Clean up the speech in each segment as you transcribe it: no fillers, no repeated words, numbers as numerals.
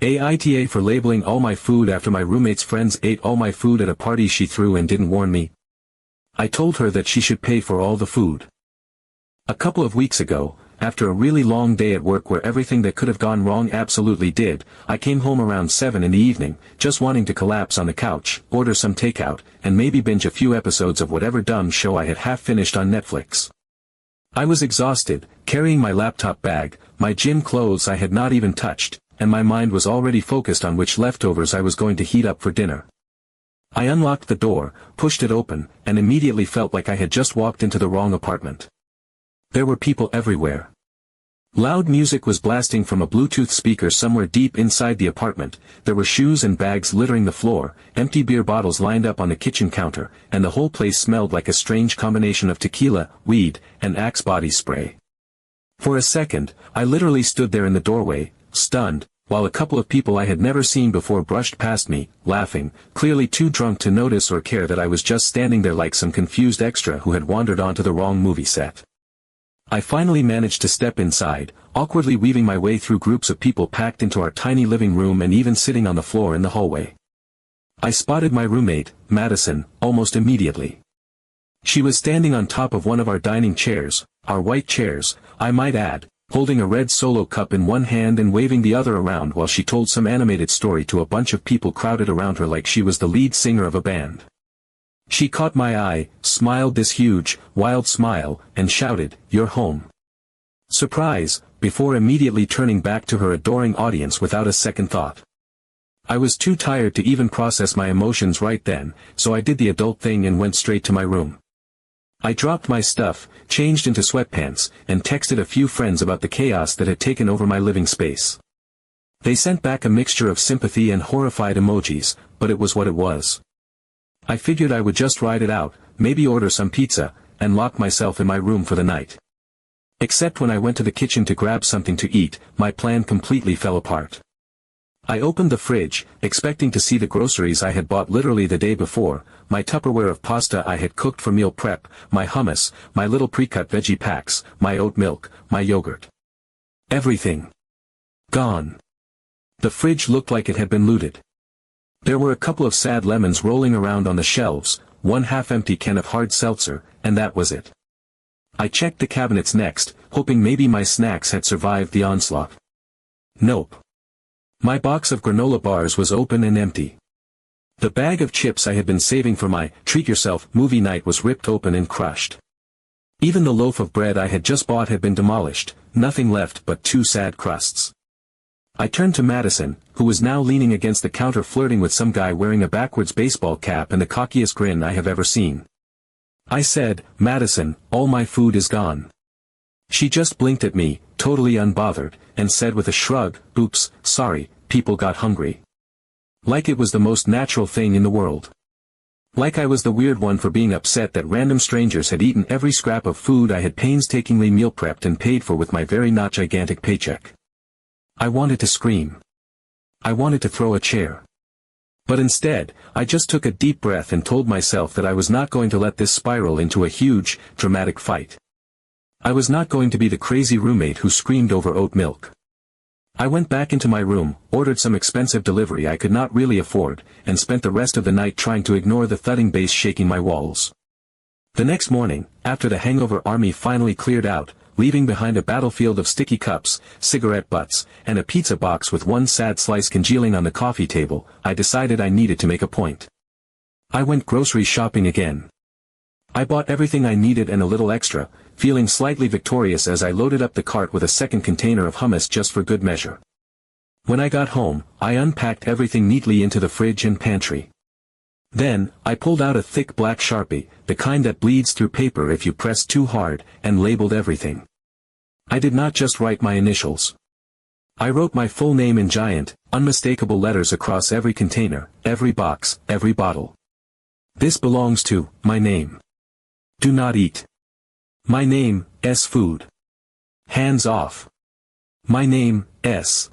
AITA for labeling all my food after my roommate's friends ate all my food at a party she threw and didn't warn me. I told her that she should pay for all the food. A couple of weeks ago, after a really long day at work where everything that could have gone wrong absolutely did, I came home around 7 in the evening, just wanting to collapse on the couch, order some takeout, and maybe binge a few episodes of whatever dumb show I had half finished on Netflix. I was exhausted, carrying my laptop bag, my gym clothes I had not even touched, and my mind was already focused on which leftovers I was going to heat up for dinner. I unlocked the door, pushed it open, and immediately felt like I had just walked into the wrong apartment. There were people everywhere. Loud music was blasting from a Bluetooth speaker somewhere deep inside the apartment, there were shoes and bags littering the floor, empty beer bottles lined up on the kitchen counter, and the whole place smelled like a strange combination of tequila, weed, and Axe body spray. For a second, I literally stood there in the doorway, stunned, while a couple of people I had never seen before brushed past me, laughing, clearly too drunk to notice or care that I was just standing there like some confused extra who had wandered onto the wrong movie set. I finally managed to step inside, awkwardly weaving my way through groups of people packed into our tiny living room and even sitting on the floor in the hallway. I spotted my roommate, Madison, almost immediately. She was standing on top of one of our dining chairs, our white chairs, I might add, holding a red Solo cup in one hand and waving the other around while she told some animated story to a bunch of people crowded around her like she was the lead singer of a band. She caught my eye, smiled this huge, wild smile, and shouted, "You're home." Surprise, before immediately turning back to her adoring audience without a second thought. I was too tired to even process my emotions right then, so I did the adult thing and went straight to my room. I dropped my stuff, changed into sweatpants, and texted a few friends about the chaos that had taken over my living space. They sent back a mixture of sympathy and horrified emojis, but it was what it was. I figured I would just ride it out, maybe order some pizza, and lock myself in my room for the night. Except when I went to the kitchen to grab something to eat, my plan completely fell apart. I opened the fridge, expecting to see the groceries I had bought literally the day before, my Tupperware of pasta I had cooked for meal prep, my hummus, my little pre-cut veggie packs, my oat milk, my yogurt. Everything. Gone. The fridge looked like it had been looted. There were a couple of sad lemons rolling around on the shelves, one half-empty can of hard seltzer, and that was it. I checked the cabinets next, hoping maybe my snacks had survived the onslaught. Nope. My box of granola bars was open and empty. The bag of chips I had been saving for my treat-yourself movie night was ripped open and crushed. Even the loaf of bread I had just bought had been demolished, nothing left but two sad crusts. I turned to Madison, who was now leaning against the counter flirting with some guy wearing a backwards baseball cap and the cockiest grin I have ever seen. I said, "Madison, all my food is gone." She just blinked at me, totally unbothered, and said with a shrug, "Oops, sorry, people got hungry." Like it was the most natural thing in the world. Like I was the weird one for being upset that random strangers had eaten every scrap of food I had painstakingly meal prepped and paid for with my very not gigantic paycheck. I wanted to scream. I wanted to throw a chair. But instead, I just took a deep breath and told myself that I was not going to let this spiral into a huge, dramatic fight. I was not going to be the crazy roommate who screamed over oat milk. I went back into my room, ordered some expensive delivery I could not really afford, and spent the rest of the night trying to ignore the thudding bass shaking my walls. The next morning, after the hangover army finally cleared out, leaving behind a battlefield of sticky cups, cigarette butts, and a pizza box with one sad slice congealing on the coffee table, I decided I needed to make a point. I went grocery shopping again. I bought everything I needed and a little extra, feeling slightly victorious as I loaded up the cart with a second container of hummus just for good measure. When I got home, I unpacked everything neatly into the fridge and pantry. Then, I pulled out a thick black Sharpie, the kind that bleeds through paper if you press too hard, and labeled everything. I did not just write my initials. I wrote my full name in giant, unmistakable letters across every container, every box, every bottle. This belongs to my name. Do not eat. My name, S. Food. Hands off. My name, S.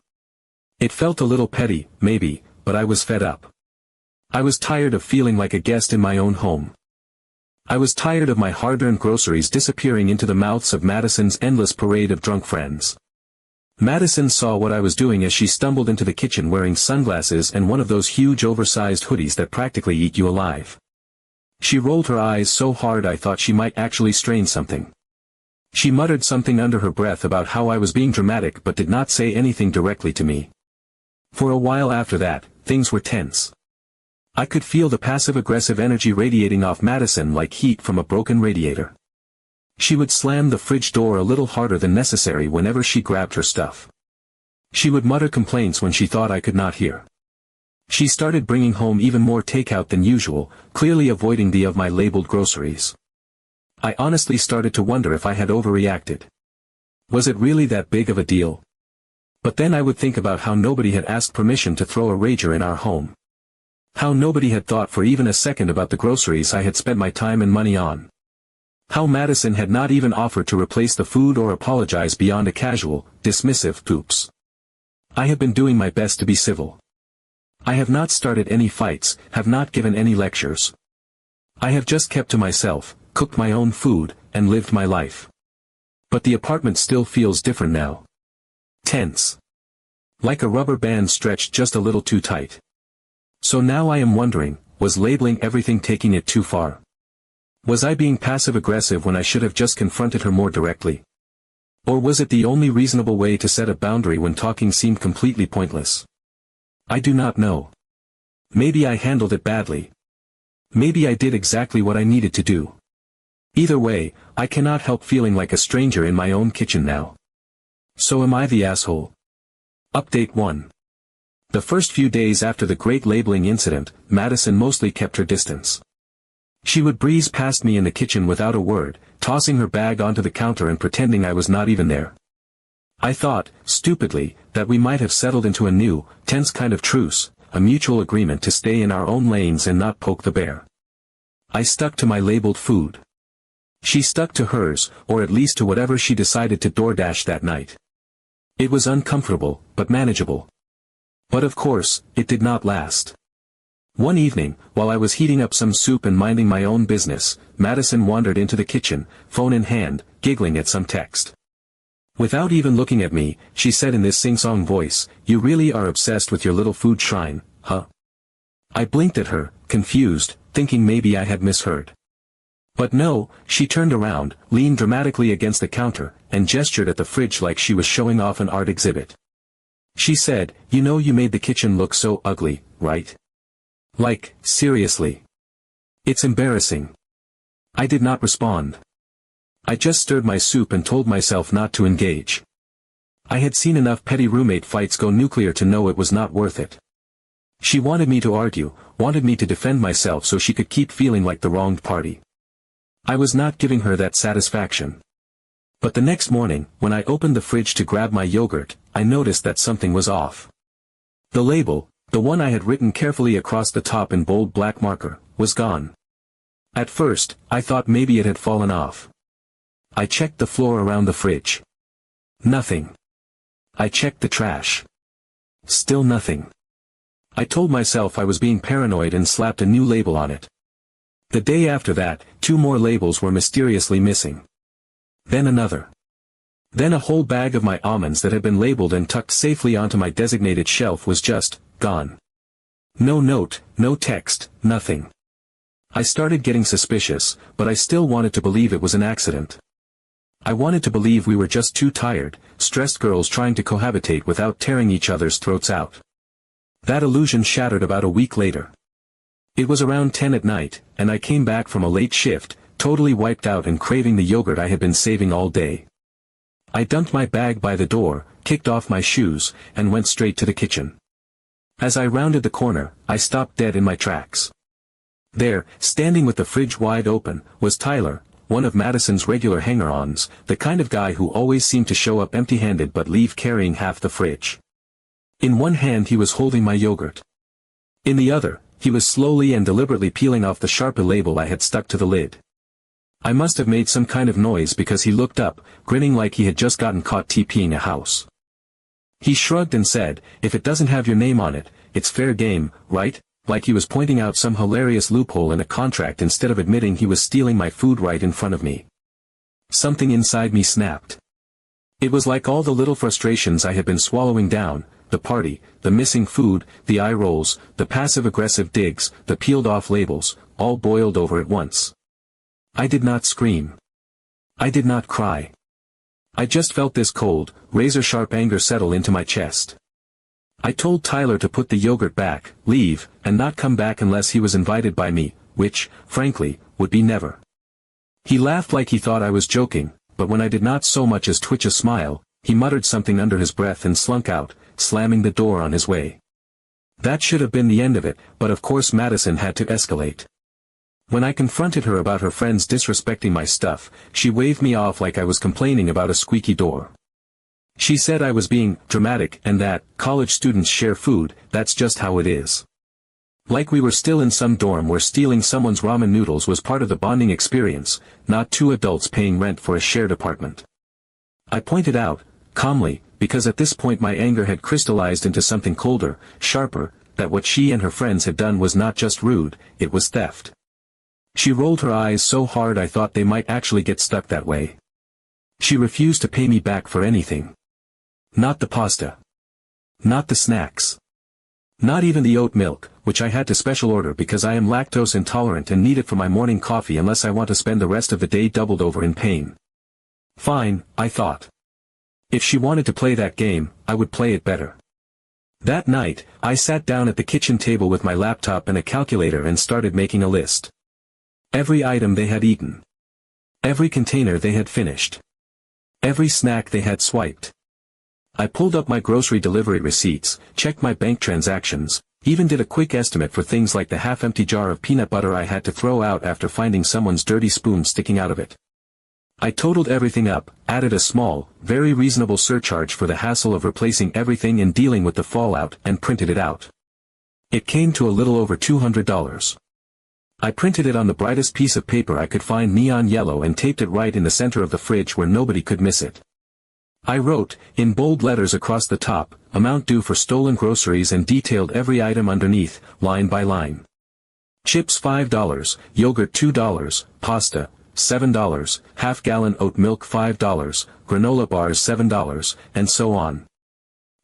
It felt a little petty, maybe, but I was fed up. I was tired of feeling like a guest in my own home. I was tired of my hard-earned groceries disappearing into the mouths of Madison's endless parade of drunk friends. Madison saw what I was doing as she stumbled into the kitchen wearing sunglasses and one of those huge oversized hoodies that practically eat you alive. She rolled her eyes so hard I thought she might actually strain something. She muttered something under her breath about how I was being dramatic but did not say anything directly to me. For a while after that, things were tense. I could feel the passive-aggressive energy radiating off Madison like heat from a broken radiator. She would slam the fridge door a little harder than necessary whenever she grabbed her stuff. She would mutter complaints when she thought I could not hear. She started bringing home even more takeout than usual, clearly avoiding the of my labeled groceries. I honestly started to wonder if I had overreacted. Was it really that big of a deal? But then I would think about how nobody had asked permission to throw a rager in our home. How nobody had thought for even a second about the groceries I had spent my time and money on. How Madison had not even offered to replace the food or apologize beyond a casual, dismissive oops. I have been doing my best to be civil. I have not started any fights, have not given any lectures. I have just kept to myself, cooked my own food, and lived my life. But the apartment still feels different now. Tense. Like a rubber band stretched just a little too tight. So now I am wondering, was labeling everything taking it too far? Was I being passive-aggressive when I should have just confronted her more directly? Or was it the only reasonable way to set a boundary when talking seemed completely pointless? I do not know. Maybe I handled it badly. Maybe I did exactly what I needed to do. Either way, I cannot help feeling like a stranger in my own kitchen now. So am I the asshole? Update 1. The first few days after the great labeling incident, Madison mostly kept her distance. She would breeze past me in the kitchen without a word, tossing her bag onto the counter and pretending I was not even there. I thought, stupidly, that we might have settled into a new, tense kind of truce, a mutual agreement to stay in our own lanes and not poke the bear. I stuck to my labeled food. She stuck to hers, or at least to whatever she decided to DoorDash that night. It was uncomfortable, but manageable. But of course, it did not last. One evening, while I was heating up some soup and minding my own business, Madison wandered into the kitchen, phone in hand, giggling at some text. Without even looking at me, she said in this sing-song voice, "You really are obsessed with your little food shrine, huh?" I blinked at her, confused, thinking maybe I had misheard. But no, she turned around, leaned dramatically against the counter, and gestured at the fridge like she was showing off an art exhibit. She said, "You know you made the kitchen look so ugly, right? Like, seriously. It's embarrassing." I did not respond. I just stirred my soup and told myself not to engage. I had seen enough petty roommate fights go nuclear to know it was not worth it. She wanted me to argue, wanted me to defend myself so she could keep feeling like the wronged party. I was not giving her that satisfaction. But the next morning, when I opened the fridge to grab my yogurt, I noticed that something was off. The label, the one I had written carefully across the top in bold black marker, was gone. At first, I thought maybe it had fallen off. I checked the floor around the fridge. Nothing. I checked the trash. Still nothing. I told myself I was being paranoid and slapped a new label on it. The day after that, 2 more labels were mysteriously missing. Then another. Then a whole bag of my almonds that had been labeled and tucked safely onto my designated shelf was just gone. No note, no text, nothing. I started getting suspicious, but I still wanted to believe it was an accident. I wanted to believe we were just 2 tired, stressed girls trying to cohabitate without tearing each other's throats out. That illusion shattered about a week later. It was around 10 at night, and I came back from a late shift, totally wiped out and craving the yogurt I had been saving all day. I dumped my bag by the door, kicked off my shoes, and went straight to the kitchen. As I rounded the corner, I stopped dead in my tracks. There, standing with the fridge wide open, was Tyler, one of Madison's regular hanger-ons, the kind of guy who always seemed to show up empty-handed but leave carrying half the fridge. In one hand he was holding my yogurt. In the other, he was slowly and deliberately peeling off the Sharpie label I had stuck to the lid. I must have made some kind of noise because he looked up, grinning like he had just gotten caught TPing a house. He shrugged and said, "If it doesn't have your name on it, it's fair game, right?" Like he was pointing out some hilarious loophole in a contract instead of admitting he was stealing my food right in front of me. Something inside me snapped. It was like all the little frustrations I had been swallowing down, the party, the missing food, the eye rolls, the passive-aggressive digs, the peeled-off labels, all boiled over at once. I did not scream. I did not cry. I just felt this cold, razor-sharp anger settle into my chest. I told Tyler to put the yogurt back, leave, and not come back unless he was invited by me, which, frankly, would be never. He laughed like he thought I was joking, but when I did not so much as twitch a smile, he muttered something under his breath and slunk out, slamming the door on his way. That should have been the end of it, but of course Madison had to escalate. When I confronted her about her friends disrespecting my stuff, she waved me off like I was complaining about a squeaky door. She said I was being dramatic and that, college students share food, that's just how it is. Like we were still in some dorm where stealing someone's ramen noodles was part of the bonding experience, not two adults paying rent for a shared apartment. I pointed out, calmly, because at this point my anger had crystallized into something colder, sharper, that what she and her friends had done was not just rude, it was theft. She rolled her eyes so hard I thought they might actually get stuck that way. She refused to pay me back for anything. Not the pasta. Not the snacks. Not even the oat milk, which I had to special order because I am lactose intolerant and need it for my morning coffee unless I want to spend the rest of the day doubled over in pain. Fine, I thought. If she wanted to play that game, I would play it better. That night, I sat down at the kitchen table with my laptop and a calculator and started making a list. Every item they had eaten. Every container they had finished. Every snack they had swiped. I pulled up my grocery delivery receipts, checked my bank transactions, even did a quick estimate for things like the half-empty jar of peanut butter I had to throw out after finding someone's dirty spoon sticking out of it. I totaled everything up, added a small, very reasonable surcharge for the hassle of replacing everything and dealing with the fallout, and printed it out. It came to a little over $200. I printed it on the brightest piece of paper I could find neon yellow and taped it right in the center of the fridge where nobody could miss it. I wrote, in bold letters across the top, amount due for stolen groceries and detailed every item underneath, line by line. Chips $5, yogurt $2, pasta, $7, half-gallon oat milk $5, granola bars $7, and so on.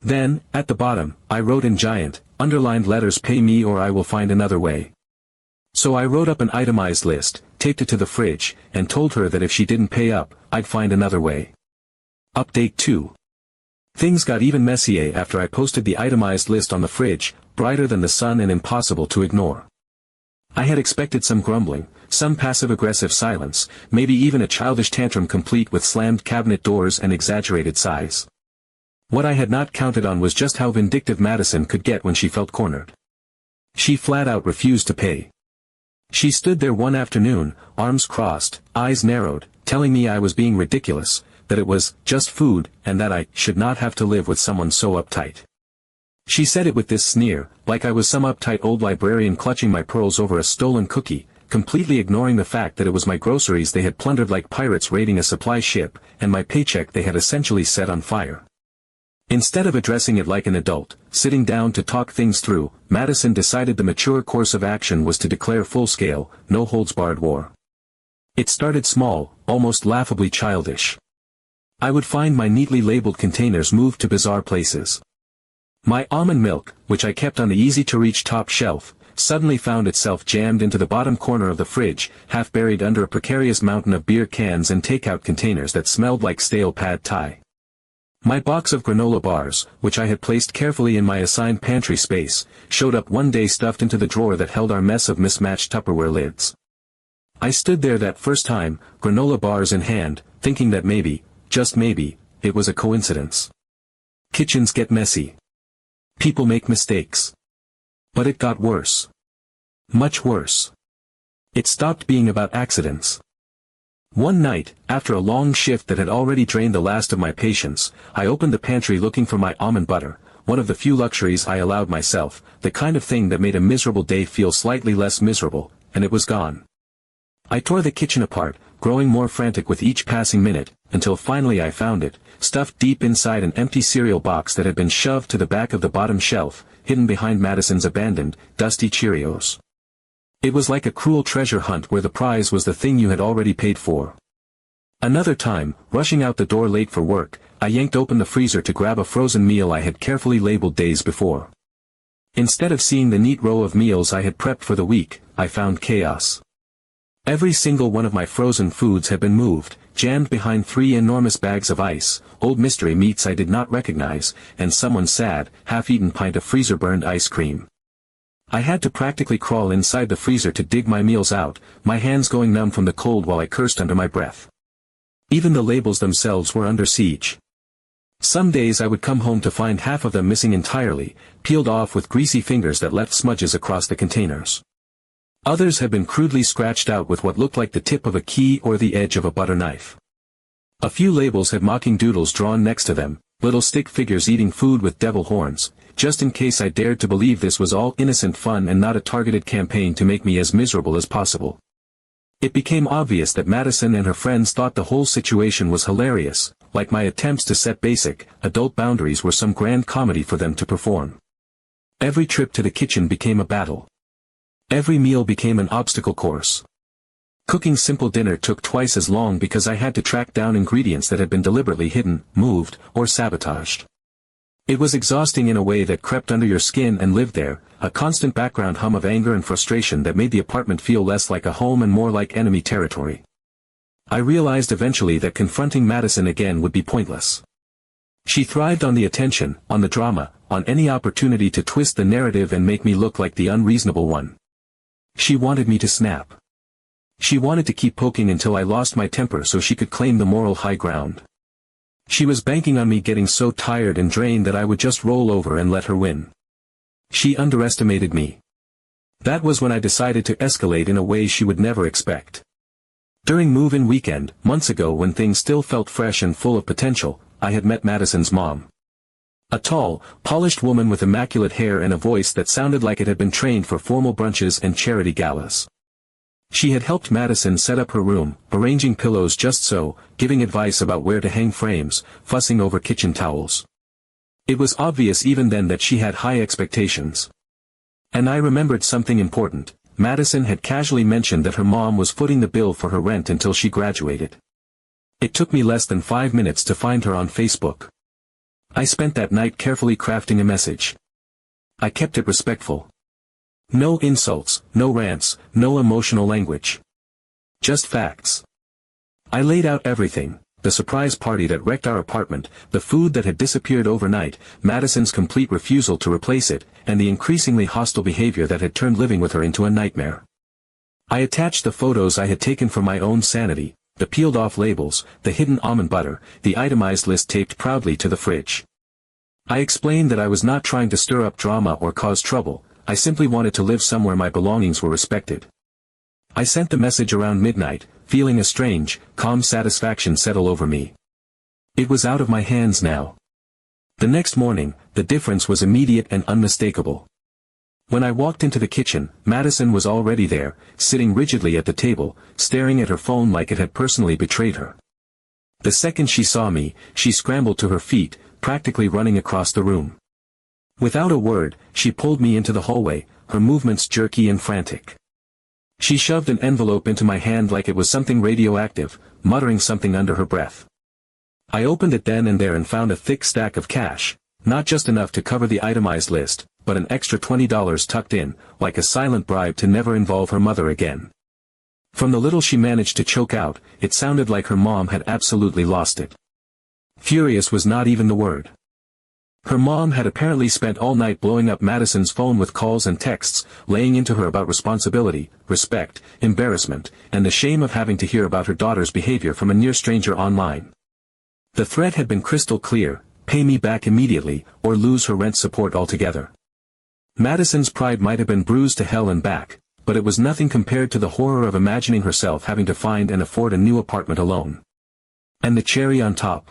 Then, at the bottom, I wrote in giant, underlined letters pay me or I will find another way. So I wrote up an itemized list, taped it to the fridge, and told her that if she didn't pay up, I'd find another way. Update 2. Things got even messier after I posted the itemized list on the fridge, brighter than the sun and impossible to ignore. I had expected some grumbling, some passive-aggressive silence, maybe even a childish tantrum complete with slammed cabinet doors and exaggerated sighs. What I had not counted on was just how vindictive Madison could get when she felt cornered. She flat out refused to pay. She stood there one afternoon, arms crossed, eyes narrowed, telling me I was being ridiculous, that it was just food, and that I should not have to live with someone so uptight. She said it with this sneer, like I was some uptight old librarian clutching my pearls over a stolen cookie, completely ignoring the fact that it was my groceries they had plundered like pirates raiding a supply ship, and my paycheck they had essentially set on fire. Instead of addressing it like an adult, sitting down to talk things through, Madison decided the mature course of action was to declare full-scale, no-holds-barred war. It started small, almost laughably childish. I would find my neatly labeled containers moved to bizarre places. My almond milk, which I kept on the easy-to-reach top shelf, suddenly found itself jammed into the bottom corner of the fridge, half buried under a precarious mountain of beer cans and takeout containers that smelled like stale pad thai. My box of granola bars, which I had placed carefully in my assigned pantry space, showed up one day stuffed into the drawer that held our mess of mismatched Tupperware lids. I stood there that first time, granola bars in hand, thinking that maybe, just maybe, it was a coincidence. Kitchens get messy. People make mistakes. But it got worse. Much worse. It stopped being about accidents. One night, after a long shift that had already drained the last of my patience, I opened the pantry looking for my almond butter, one of the few luxuries I allowed myself, the kind of thing that made a miserable day feel slightly less miserable, and it was gone. I tore the kitchen apart, growing more frantic with each passing minute, until finally I found it, stuffed deep inside an empty cereal box that had been shoved to the back of the bottom shelf, hidden behind Madison's abandoned, dusty Cheerios. It was like a cruel treasure hunt where the prize was the thing you had already paid for. Another time, rushing out the door late for work, I yanked open the freezer to grab a frozen meal I had carefully labeled days before. Instead of seeing the neat row of meals I had prepped for the week, I found chaos. Every single one of my frozen foods had been moved, jammed behind 3 enormous bags of ice, old mystery meats I did not recognize, and someone's sad, half-eaten pint of freezer-burned ice cream. I had to practically crawl inside the freezer to dig my meals out, my hands going numb from the cold while I cursed under my breath. Even the labels themselves were under siege. Some days I would come home to find half of them missing entirely, peeled off with greasy fingers that left smudges across the containers. Others had been crudely scratched out with what looked like the tip of a key or the edge of a butter knife. A few labels had mocking doodles drawn next to them, little stick figures eating food with devil horns, just in case I dared to believe this was all innocent fun and not a targeted campaign to make me as miserable as possible. It became obvious that Madison and her friends thought the whole situation was hilarious, like my attempts to set basic, adult boundaries were some grand comedy for them to perform. Every trip to the kitchen became a battle. Every meal became an obstacle course. Cooking simple dinner took twice as long because I had to track down ingredients that had been deliberately hidden, moved, or sabotaged. It was exhausting in a way that crept under your skin and lived there, a constant background hum of anger and frustration that made the apartment feel less like a home and more like enemy territory. I realized eventually that confronting Madison again would be pointless. She thrived on the attention, on the drama, on any opportunity to twist the narrative and make me look like the unreasonable one. She wanted me to snap. She wanted to keep poking until I lost my temper so she could claim the moral high ground. She was banking on me getting so tired and drained that I would just roll over and let her win. She underestimated me. That was when I decided to escalate in a way she would never expect. During move-in weekend, months ago when things still felt fresh and full of potential, I had met Madison's mom. A tall, polished woman with immaculate hair and a voice that sounded like it had been trained for formal brunches and charity galas. She had helped Madison set up her room, arranging pillows just so, giving advice about where to hang frames, fussing over kitchen towels. It was obvious even then that she had high expectations. And I remembered something important. Madison had casually mentioned that her mom was footing the bill for her rent until she graduated. It took me less than 5 minutes to find her on Facebook. I spent that night carefully crafting a message. I kept it respectful. No insults, no rants, no emotional language. Just facts. I laid out everything, the surprise party that wrecked our apartment, the food that had disappeared overnight, Madison's complete refusal to replace it, and the increasingly hostile behavior that had turned living with her into a nightmare. I attached the photos I had taken for my own sanity, the peeled-off labels, the hidden almond butter, the itemized list taped proudly to the fridge. I explained that I was not trying to stir up drama or cause trouble, I simply wanted to live somewhere my belongings were respected. I sent the message around midnight, feeling a strange, calm satisfaction settle over me. It was out of my hands now. The next morning, the difference was immediate and unmistakable. When I walked into the kitchen, Madison was already there, sitting rigidly at the table, staring at her phone like it had personally betrayed her. The second she saw me, she scrambled to her feet, practically running across the room. Without a word, she pulled me into the hallway, her movements jerky and frantic. She shoved an envelope into my hand like it was something radioactive, muttering something under her breath. I opened it then and there and found a thick stack of cash, not just enough to cover the itemized list, but an extra $20 tucked in, like a silent bribe to never involve her mother again. From the little she managed to choke out, it sounded like her mom had absolutely lost it. Furious was not even the word. Her mom had apparently spent all night blowing up Madison's phone with calls and texts, laying into her about responsibility, respect, embarrassment, and the shame of having to hear about her daughter's behavior from a near stranger online. The threat had been crystal clear: pay me back immediately, or lose her rent support altogether. Madison's pride might have been bruised to hell and back, but it was nothing compared to the horror of imagining herself having to find and afford a new apartment alone. And the cherry on top.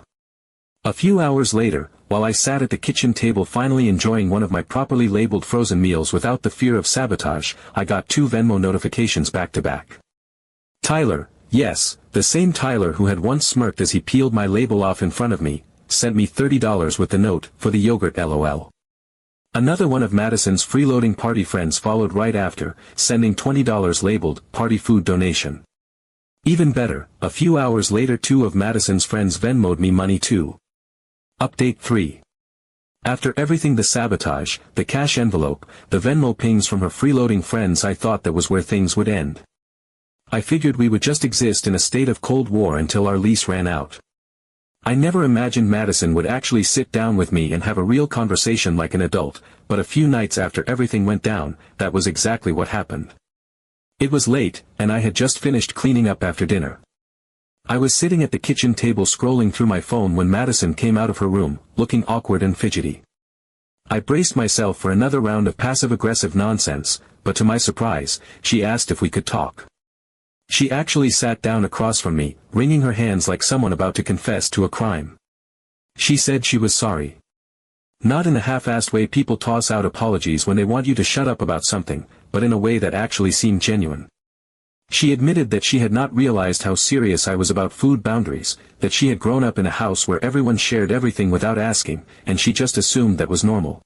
A few hours later, while I sat at the kitchen table finally enjoying one of my properly labeled frozen meals without the fear of sabotage, I got 2 Venmo notifications back to back. Tyler, yes, the same Tyler who had once smirked as he peeled my label off in front of me, sent me $30 with the note, for the yogurt LOL. Another one of Madison's freeloading party friends followed right after, sending $20 labeled, party food donation. Even better, a few hours later two of Madison's friends Venmo'd me money too. Update 3. After everything, the sabotage, the cash envelope, the Venmo pings from her freeloading friends, I thought that was where things would end. I figured we would just exist in a state of Cold War until our lease ran out. I never imagined Madison would actually sit down with me and have a real conversation like an adult, but a few nights after everything went down, that was exactly what happened. It was late, and I had just finished cleaning up after dinner. I was sitting at the kitchen table scrolling through my phone when Madison came out of her room, looking awkward and fidgety. I braced myself for another round of passive-aggressive nonsense, but to my surprise, she asked if we could talk. She actually sat down across from me, wringing her hands like someone about to confess to a crime. She said she was sorry. Not in the half-assed way people toss out apologies when they want you to shut up about something, but in a way that actually seemed genuine. She admitted that she had not realized how serious I was about food boundaries, that she had grown up in a house where everyone shared everything without asking, and she just assumed that was normal.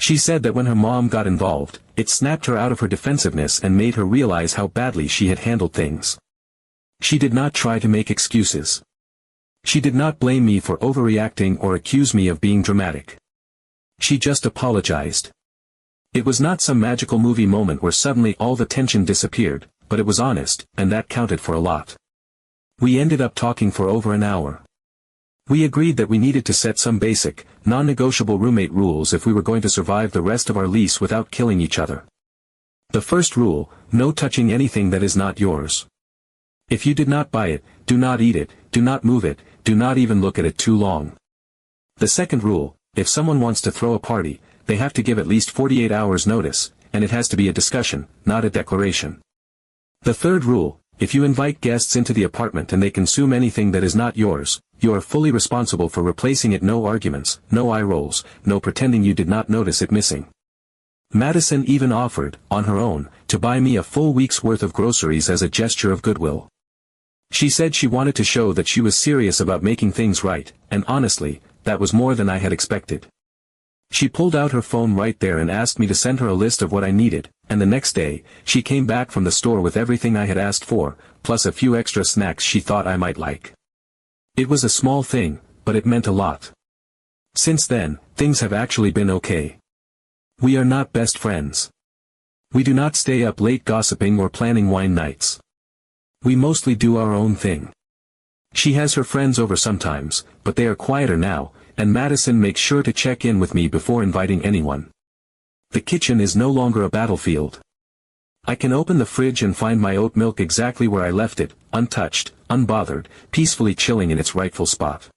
She said that when her mom got involved, it snapped her out of her defensiveness and made her realize how badly she had handled things. She did not try to make excuses. She did not blame me for overreacting or accuse me of being dramatic. She just apologized. It was not some magical movie moment where suddenly all the tension disappeared, but it was honest, and that counted for a lot. We ended up talking for over an hour. We agreed that we needed to set some basic, non-negotiable roommate rules if we were going to survive the rest of our lease without killing each other. The first rule: no touching anything that is not yours. If you did not buy it, do not eat it, do not move it, do not even look at it too long. The second rule: if someone wants to throw a party, they have to give at least 48 hours notice, and it has to be a discussion, not a declaration. The third rule: if you invite guests into the apartment and they consume anything that is not yours, you are fully responsible for replacing it. No arguments, no eye rolls, no pretending you did not notice it missing. Madison even offered, on her own, to buy me a full week's worth of groceries as a gesture of goodwill. She said she wanted to show that she was serious about making things right, and honestly, that was more than I had expected. She pulled out her phone right there and asked me to send her a list of what I needed, and the next day, she came back from the store with everything I had asked for, plus a few extra snacks she thought I might like. It was a small thing, but it meant a lot. Since then, things have actually been okay. We are not best friends. We do not stay up late gossiping or planning wine nights. We mostly do our own thing. She has her friends over sometimes, but they are quieter now, and Madison makes sure to check in with me before inviting anyone. The kitchen is no longer a battlefield. I can open the fridge and find my oat milk exactly where I left it, untouched, unbothered, peacefully chilling in its rightful spot.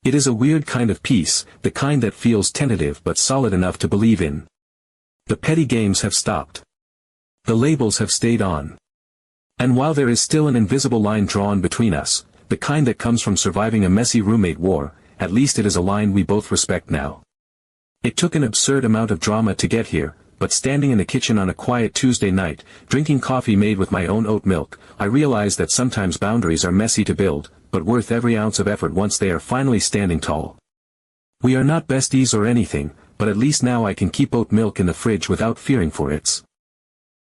It is a weird kind of peace, the kind that feels tentative but solid enough to believe in. The petty games have stopped. The labels have stayed on. And while there is still an invisible line drawn between us, the kind that comes from surviving a messy roommate war, at least it is a line we both respect now. It took an absurd amount of drama to get here, but standing in the kitchen on a quiet Tuesday night, drinking coffee made with my own oat milk, I realized that sometimes boundaries are messy to build, but worth every ounce of effort once they are finally standing tall. We are not besties or anything, but at least now I can keep oat milk in the fridge without fearing for its